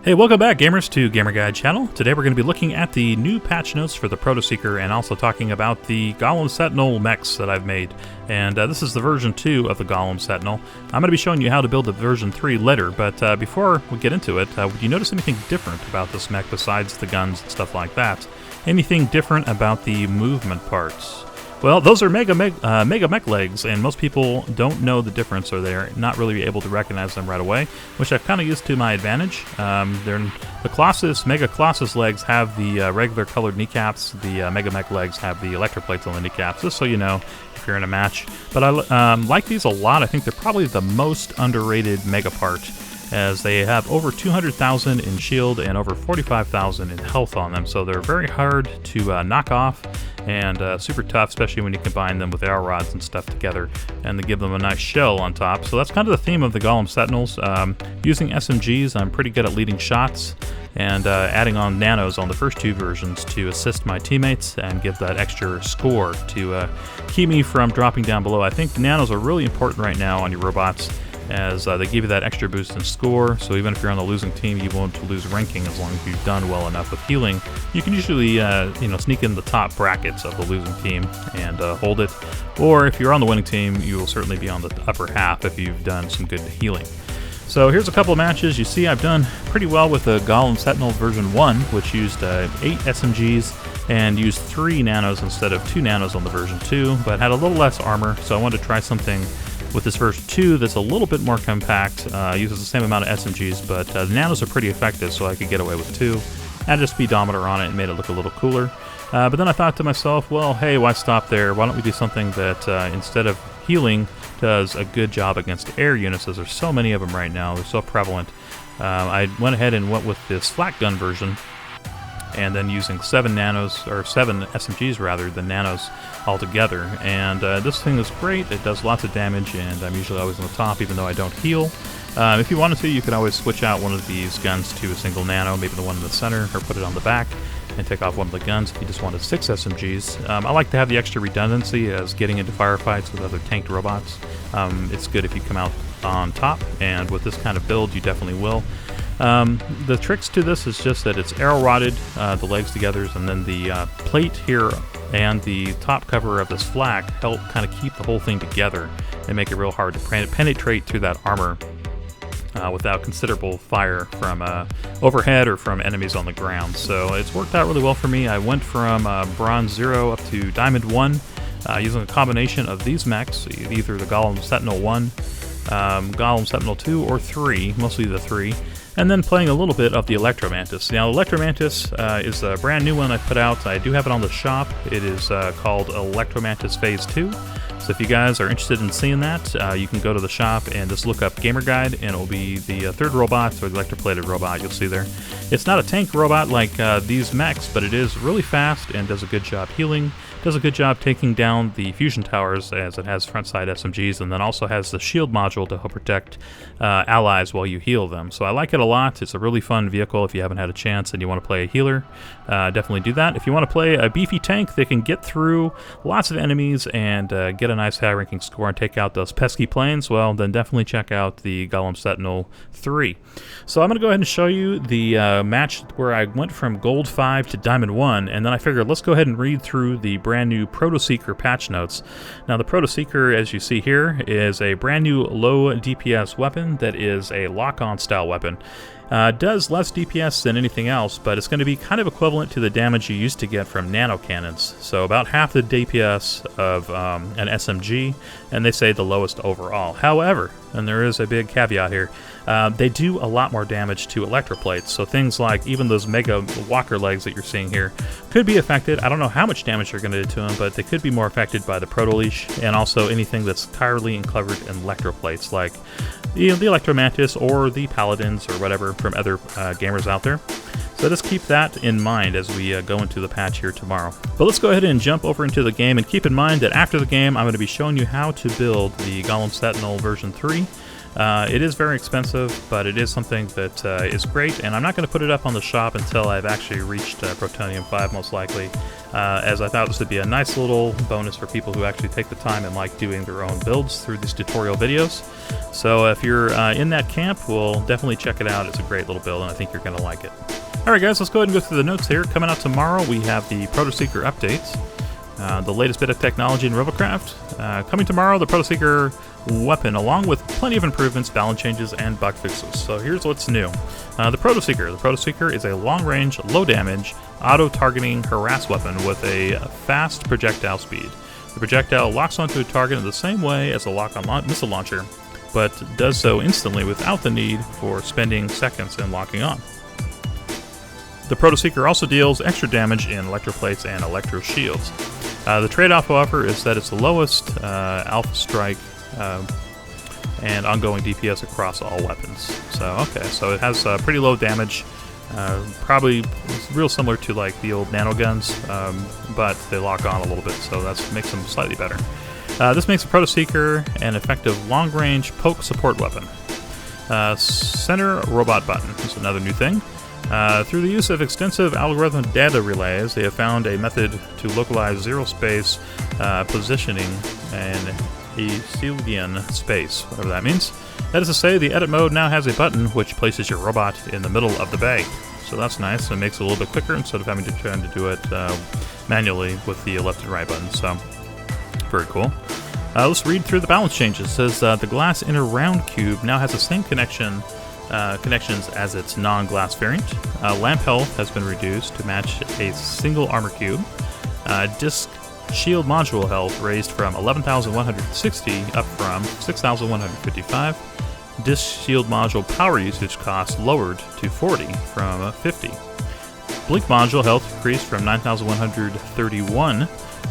Hey, welcome back, gamers, to Gamer Guide channel. Today we're going to be looking at the new patch notes for the Proto-Seeker and also talking about the Golem Sentinel mechs that I've made. And this is the version 2 of the Golem Sentinel. I'm going to be showing you how to build the version 3 later, but before we get into it, would you notice anything different about this mech besides the guns and stuff like that? Anything different about the movement parts? Well, those are Mega Mech legs, and most people don't know the difference, or they're not really able to recognize them right away, which I've kind of used to my advantage. The Mega Colossus legs have the regular colored kneecaps. The Mega Mech legs have the electroplates on the kneecaps, just so you know if you're in a match. But I like these a lot. I think they're probably the most underrated Mega part, as they have over 200,000 in shield and over 45,000 in health on them, so they're very hard to knock off and super tough, especially when you combine them with Aerorods and stuff together, and they give them a nice shell on top. So that's kind of the theme of the Golem Sentinels. Using SMGs, I'm pretty good at leading shots, and adding on nanos on the first two versions to assist my teammates and give that extra score to keep me from dropping down below. I think nanos are really important right now on your robots, as they give you that extra boost in score, so even if you're on the losing team, you won't lose ranking as long as you've done well enough with healing. You can usually sneak in the top brackets of the losing team and hold it, or if you're on the winning team, you will certainly be on the upper half if you've done some good healing. So here's a couple of matches. You see I've done pretty well with the Golem Sentinel version 1, which used 8 SMGs and used 3 nanos instead of 2 nanos on the version 2, but had a little less armor, so I wanted to try something with this version 2 that's a little bit more compact, uses the same amount of SMGs, but the nanos are pretty effective, so I could get away with 2. Added a speedometer on it and made it look a little cooler. But then I thought to myself, well, hey, why stop there? Why don't we do something that, instead of healing, does a good job against air units, as there's so many of them right now. They're so prevalent. I went ahead and went with this flak gun version, and then using 7 SMGs rather than nanos altogether. And this thing is great. It does lots of damage, and I'm usually always on the top, even though I don't heal. If you wanted to, you could always switch out one of these guns to a single nano, maybe the one in the center, or put it on the back and take off one of the guns if you just wanted 6 SMGs. I like to have the extra redundancy, as getting into firefights with other tanked robots. It's good if you come out on top, and with this kind of build, you definitely will. The tricks to this is just that it's Aeroroded, the legs together, and then the plate here and the top cover of this flak help kind of keep the whole thing together and make it real hard to penetrate through that armor without considerable fire from overhead or from enemies on the ground. So it's worked out really well for me. I went from Bronze 0 up to Diamond 1 using a combination of these mechs, either the Golem Sentinel 1, Golem Sentinel 2, or 3, mostly the 3. And then playing a little bit of the Electromantis. Now, Electromantis is a brand new one I put out. I do have it on the shop. It is called Electromantis Phase 2. So if you guys are interested in seeing that, you can go to the shop and just look up Gamer Guide, and it will be the third robot, or the electroplated robot you'll see there. It's not a tank robot like these mechs, but it is really fast and does a good job healing. Does a good job taking down the fusion towers, as it has front side SMGs, and then also has the shield module to help protect allies while you heal them. So I like it a lot. It's a really fun vehicle if you haven't had a chance and you want to play a healer. Definitely do that. If you want to play a beefy tank that can get through lots of enemies and get a nice high-ranking score and take out those pesky planes, well, then definitely check out the Golem Sentinel 3. So I'm going to go ahead and show you the match where I went from Gold 5 to Diamond 1, and then I figured let's go ahead and read through the brand new Proto-Seeker patch notes. Now, the Proto-Seeker, as you see here, is a brand new low DPS weapon that is a lock-on style weapon. Does less DPS than anything else, but it's going to be kind of equivalent to the damage you used to get from nano cannons. So about half the DPS of an SMG, and they say the lowest overall. However, and there is a big caveat here, they do a lot more damage to electroplates. So things like even those Mega Walker legs that you're seeing here could be affected. I don't know how much damage they're going to do to them, but they could be more affected by the Proto-Leash, and also anything that's entirely covered in electroplates, like the Electromantis or the Paladins or whatever from other gamers out there. So just keep that in mind as we go into the patch here tomorrow. But let's go ahead and jump over into the game, and keep in mind that after the game I'm going to be showing you how to build the Golem Sentinel version 3. It is very expensive, but it is something that is great, and I'm not going to put it up on the shop until I've actually reached Protonium 5, most likely, as I thought this would be a nice little bonus for people who actually take the time and like doing their own builds through these tutorial videos. So if you're in that camp, we'll definitely check it out. It's a great little build, and I think you're going to like it. Alright guys, let's go ahead and go through the notes here. Coming out tomorrow, we have the Proto-Seeker updates. The latest bit of technology in Robocraft. Coming tomorrow, the Proto-Seeker weapon, along with plenty of improvements, balance changes, and bug fixes. So here's what's new. The Proto-Seeker. The Proto-Seeker is a long-range, low-damage, auto-targeting harass weapon with a fast projectile speed. The projectile locks onto a target in the same way as a lock-on missile launcher, but does so instantly without the need for spending seconds in locking on. The Proto-Seeker also deals extra damage in electroplates and electro shields. The trade-off, however, is that it's the lowest alpha strike and ongoing DPS across all weapons. So it has pretty low damage, probably real similar to like the old nanoguns, but they lock on a little bit, so that makes them slightly better. This makes the Proto-Seeker an effective long-range poke support weapon. Center robot button is another new thing. Through the use of extensive algorithmic data relays, they have found a method to localize zero-space positioning in Euclidean space, whatever that means. That is to say, the edit mode now has a button which places your robot in the middle of the bay. So that's nice. It makes it a little bit quicker instead of having to try to do it manually with the left and right buttons. So, very cool. Let's read through the balance changes. It says the glass inner round cube now has the same connections as its non-glass variant. Lamp health has been reduced to match a single armor cube. Disc shield module health raised from 11,160 up from 6,155. Disc shield module power usage cost lowered to 40 from 50. Blink module health increased from 9,131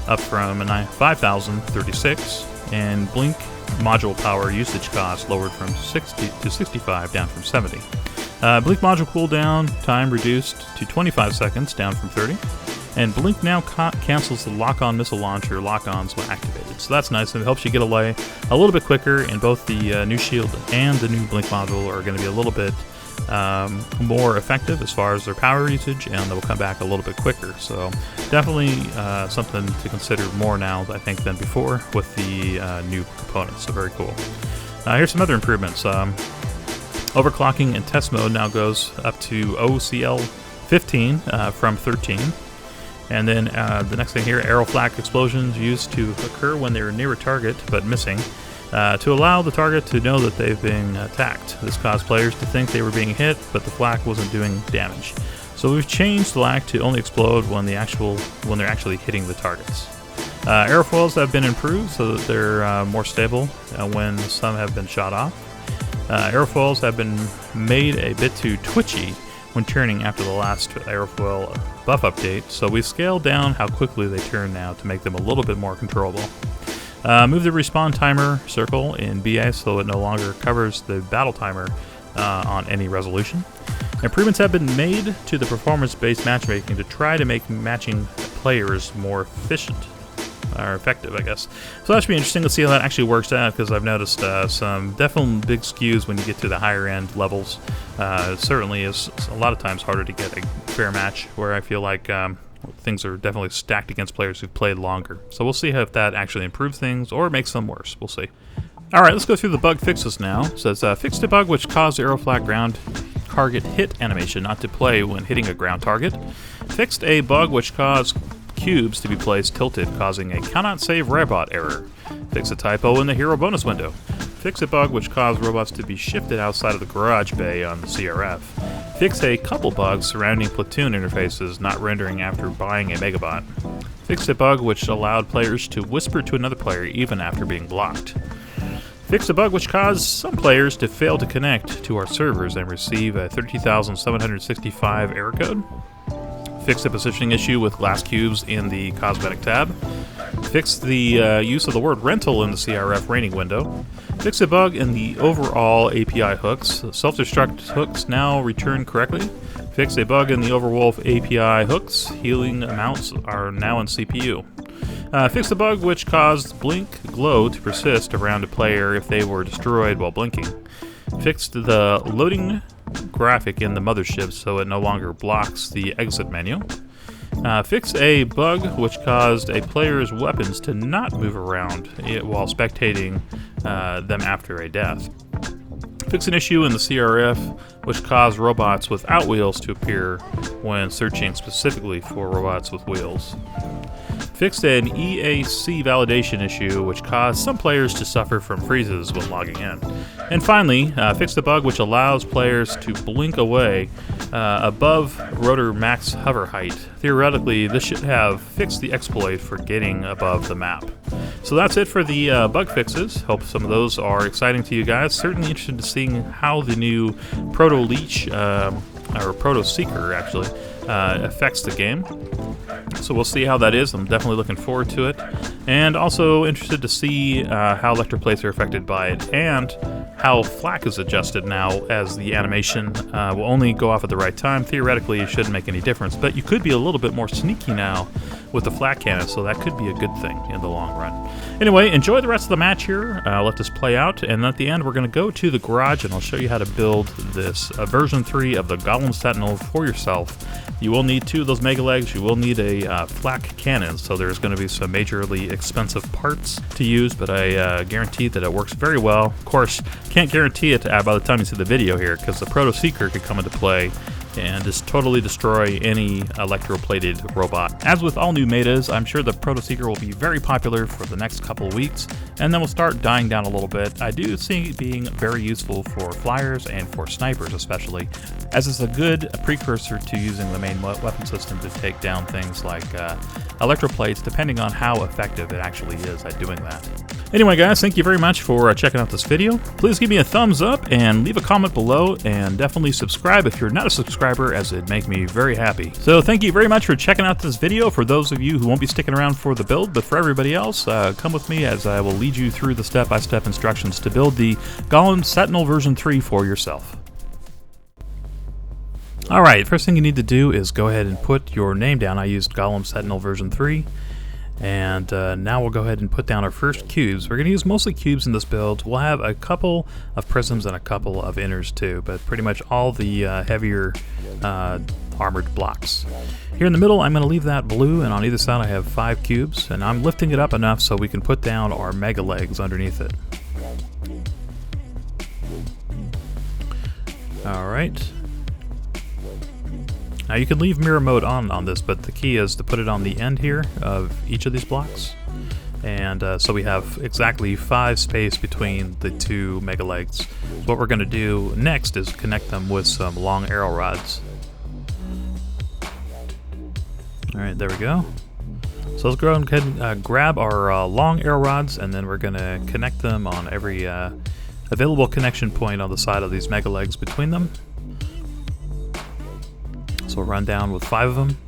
up from 5,036. And blink module power usage cost lowered from 60 to 65, down from 70. Blink module cooldown time reduced to 25 seconds, down from 30. And blink now cancels the lock-on missile launcher lock-ons when activated. So that's nice, and it helps you get away a little bit quicker, and both the new shield and the new blink module are going to be a little bit more effective as far as their power usage, and they will come back a little bit quicker. So definitely something to consider more now, I think, than before with the new components. So very cool. Here's some other improvements. Overclocking in test mode now goes up to OCL 15 from 13. And then the next thing here, Aeroflak explosions used to occur when they were near a target but missing, to allow the target to know that they've been attacked. This caused players to think they were being hit, but the flak wasn't doing damage. So we've changed the flak to only explode when they're actually hitting the targets. Aerofoils have been improved so that they're more stable when some have been shot off. Aerofoils have been made a bit too twitchy when turning after the last aerofoil buff update, so we've scaled down how quickly they turn now to make them a little bit more controllable. Move the respawn timer circle in BA so it no longer covers the battle timer on any resolution. Improvements have been made to the performance-based matchmaking to try to make matching players more efficient. Or effective, I guess. So that should be interesting to see how that actually works out, because I've noticed some definitely big skews when you get to the higher end levels. It certainly is a lot of times harder to get a fair match, where I feel like things are definitely stacked against players who've played longer. So we'll see if that actually improves things or makes them worse. We'll see. Alright, let's go through the bug fixes now. It says, fixed a bug which caused Aeroflak ground target hit animation not to play when hitting a ground target. Fixed a bug which caused cubes to be placed tilted, causing a cannot save robot error. Fix a typo in the hero bonus window. Fix a bug which caused robots to be shifted outside of the garage bay on the CRF. Fix a couple bugs surrounding platoon interfaces not rendering after buying a megabot. Fix a bug which allowed players to whisper to another player even after being blocked. Fix a bug which caused some players to fail to connect to our servers and receive a 32,765 error code. Fix the positioning issue with glass cubes in the Cosmetic tab. Fix the use of the word rental in the CRF rating window. Fix a bug in the overall API hooks. Self-destruct hooks now return correctly. Fix a bug in the Overwolf API hooks. Healing amounts are now in CPU. Fix the bug which caused blink glow to persist around a player if they were destroyed while blinking. Fixed the loading graphic in the mothership so it no longer blocks the exit menu. Fix a bug which caused a player's weapons to not move around while spectating them after a death. Fix an issue in the CRF which caused robots without wheels to appear when searching specifically for robots with wheels. Fixed an EAC validation issue which caused some players to suffer from freezes when logging in. And finally, fixed a bug which allows players to blink away above rotor max hover height. Theoretically, this should have fixed the exploit for getting above the map. So that's it for the bug fixes. Hope some of those are exciting to you guys. Certainly interested in seeing how the new Proto-Leech, or Proto-Seeker actually, affects the game. So we'll see how that is. I'm definitely looking forward to it. And also interested to see how electroplates are affected by it, and how flak is adjusted now, as the animation will only go off at the right time. Theoretically, it shouldn't make any difference, but you could be a little bit more sneaky now with the flak cannon, so that could be a good thing in the long run. Anyway, enjoy the rest of the match here. Let this play out, and at the end we're going to go to the garage and I'll show you how to build this version 3 of the Golem Sentinel for yourself. You will need 2 of those mega legs, you will need a flak cannon, so there's going to be some majorly expensive parts to use, but I guarantee that it works very well. Of course, can't guarantee it by the time you see the video here, because the Proto-Seeker could come into play and just totally destroy any electroplated robot. As with all new metas, I'm sure the Proto-Seeker will be very popular for the next couple of weeks, and then will start dying down a little bit. I do see it being very useful for flyers and for snipers especially, as it's a good precursor to using the main weapon system to take down things like electroplates, depending on how effective it actually is at doing that. Anyway guys, thank you very much for checking out this video. Please give me a thumbs up and leave a comment below, and definitely subscribe if you're not a subscriber, as it'd make me very happy. So thank you very much for checking out this video. For those of you who won't be sticking around for the build, but for everybody else, come with me as I will lead you through the step-by-step instructions to build the Golem Sentinel version 3 for yourself. Alright, first thing you need to do is go ahead and put your name down. I used Golem Sentinel version 3. And now we'll go ahead and put down our first cubes. We're going to use mostly cubes in this build. We'll have a couple of prisms and a couple of inners too, but pretty much all the heavier armored blocks. Here in the middle, I'm going to leave that blue, and on either side I have 5 cubes, and I'm lifting it up enough so we can put down our mega legs underneath it. Alright. Now you can leave mirror mode on this, but the key is to put it on the end here of each of these blocks. And so we have exactly 5 space between the 2 mega legs. What we're going to do next is connect them with some long Aerorods. Alright, there we go. So let's go ahead and grab our long Aerorods, and then we're going to connect them on every available connection point on the side of these mega legs between them. So we'll run down with 5 of them.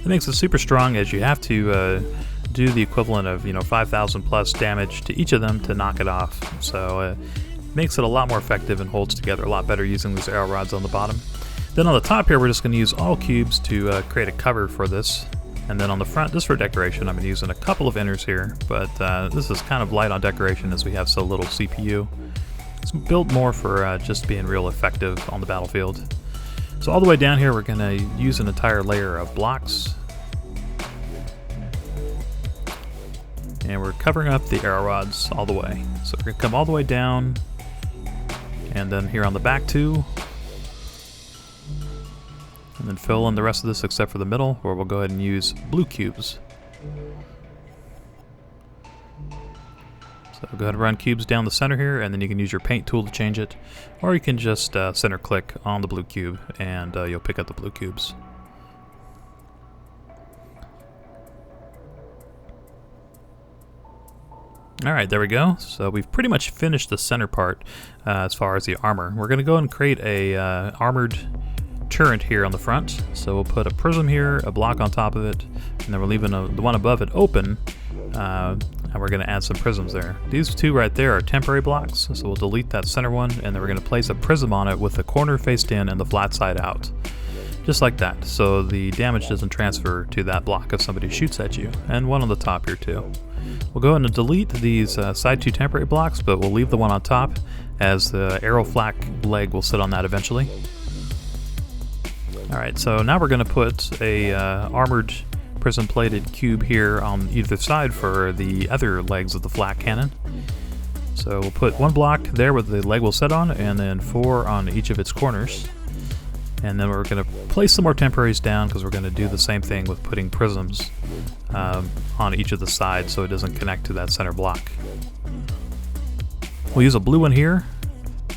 It makes it super strong, as you have to do the equivalent of 5,000 plus damage to each of them to knock it off. So it makes it a lot more effective and holds together a lot better using these Aerorods on the bottom. Then on the top here, we're just going to use all cubes to create a cover for this. And then on the front, just for decoration, I'm using a couple of inners here, but this is kind of light on decoration as we have so little CPU. It's built more for just being real effective on the battlefield. So all the way down here, we're going to use an entire layer of blocks. And we're covering up the Aerorods all the way. So we're going to come all the way down, and then here on the back too. And then fill in the rest of this except for the middle, where we'll go ahead and use blue cubes. So go ahead and run cubes down the center here, and then you can use your paint tool to change it, or you can just center click on the blue cube and you'll pick up the blue cubes. Alright, there we go. So we've pretty much finished the center part as far as the armor. We're going to go and create a armored turret here on the front. So we'll put a prism here, a block on top of it, and then we're leaving the one above it open. And we're going to add some prisms there. These 2 right there are temporary blocks, so we'll delete that center one, and then we're going to place a prism on it with the corner faced in and the flat side out. just like that, so the damage doesn't transfer to that block if somebody shoots at you, and one on the top here too. We'll go ahead and delete these side 2 temporary blocks, but we'll leave the one on top, as the Aeroflak leg will sit on that eventually. Alright, so now we're going to put a armored prism plated cube here on either side for the other legs of the flak cannon. So we'll put 1 block there where the leg will sit on, and then 4 on each of its corners. And then we're going to place some more temporaries down, because we're going to do the same thing with putting prisms on each of the sides so it doesn't connect to that center block. We'll use a blue one here,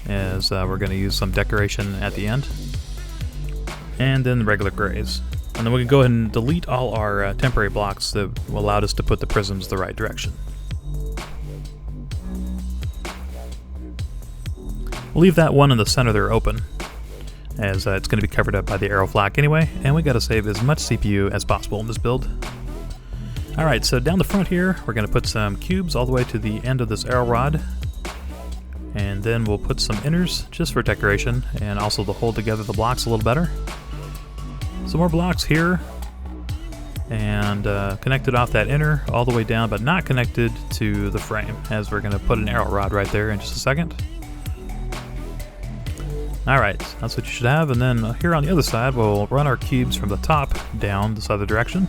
as we're going to use some decoration at the end. And then the regular grays. And then we can go ahead and delete all our temporary blocks that allowed us to put the prisms the right direction. We'll leave that one in the center there open, as it's going to be covered up by the Aeroflak anyway, and we got to save as much CPU as possible in this build. Alright, so down the front here, we're going to put some cubes all the way to the end of this Aerorod, and then we'll put some inners just for decoration, and also to hold together the blocks a little better. Some more blocks here, and connected off that inner all the way down, but not connected to the frame, as we're going to put an Aerorod right there in just a second. Alright, that's what you should have, and then here on the other side we'll run our cubes from the top down this other direction.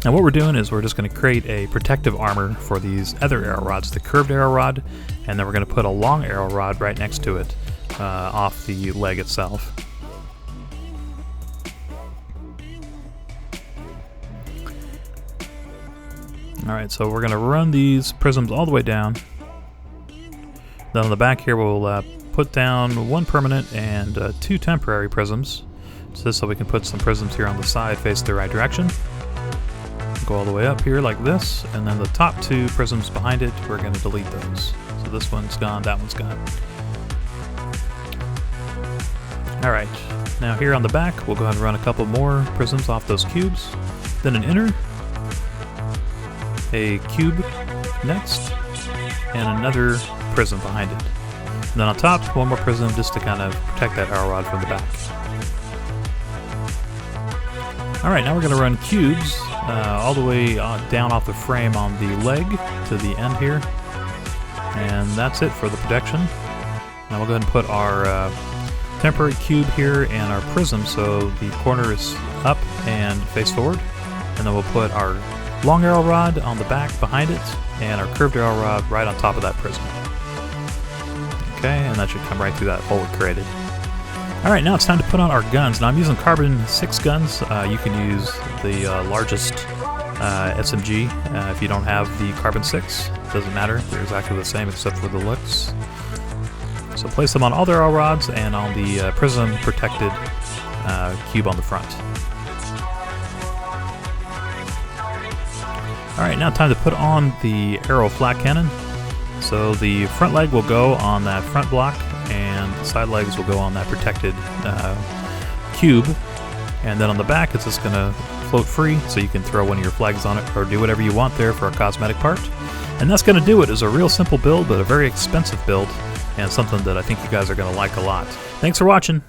Now what we're doing is we're just going to create a protective armor for these other Aerorods, the curved Aerorod, and then we're going to put a long Aerorod right next to it, off the leg itself. Alright, so we're going to run these prisms all the way down. Then on the back here we'll put down 1 permanent and 2 temporary prisms, just so we can put some prisms here on the side face the right direction. Go all the way up here like this, and then the top 2 prisms behind it, we're going to delete those. So this one's gone, that one's gone. Alright, now here on the back we'll go ahead and run a couple more prisms off those cubes, then an inner, a cube next, and another prism behind it. And then on top, 1 more prism just to kind of protect that Aerorod from the back. Alright, now we're going to run cubes all the way down off the frame on the leg to the end here. And that's it for the protection. Now we'll go ahead and put our temporary cube here and our prism so the corner is up and face forward. And then we'll put our long Aerorod on the back behind it, and our curved Aerorod right on top of that prism. Okay, and that should come right through that hole we created. Alright, now it's time to put on our guns. Now I'm using carbon 6 guns. You can use the largest SMG if you don't have the carbon 6. Doesn't matter, they're exactly the same except for the looks. So place them on all their Aerorods and on the prism protected cube on the front. Alright, now time to put on the Aeroflak Cannon. So the front leg will go on that front block, and the side legs will go on that protected cube. And then on the back it's just going to float free, so you can throw one of your flags on it or do whatever you want there for a cosmetic part. And that's going to do it. It's a real simple build, but a very expensive build, and something that I think you guys are going to like a lot. Thanks for watching!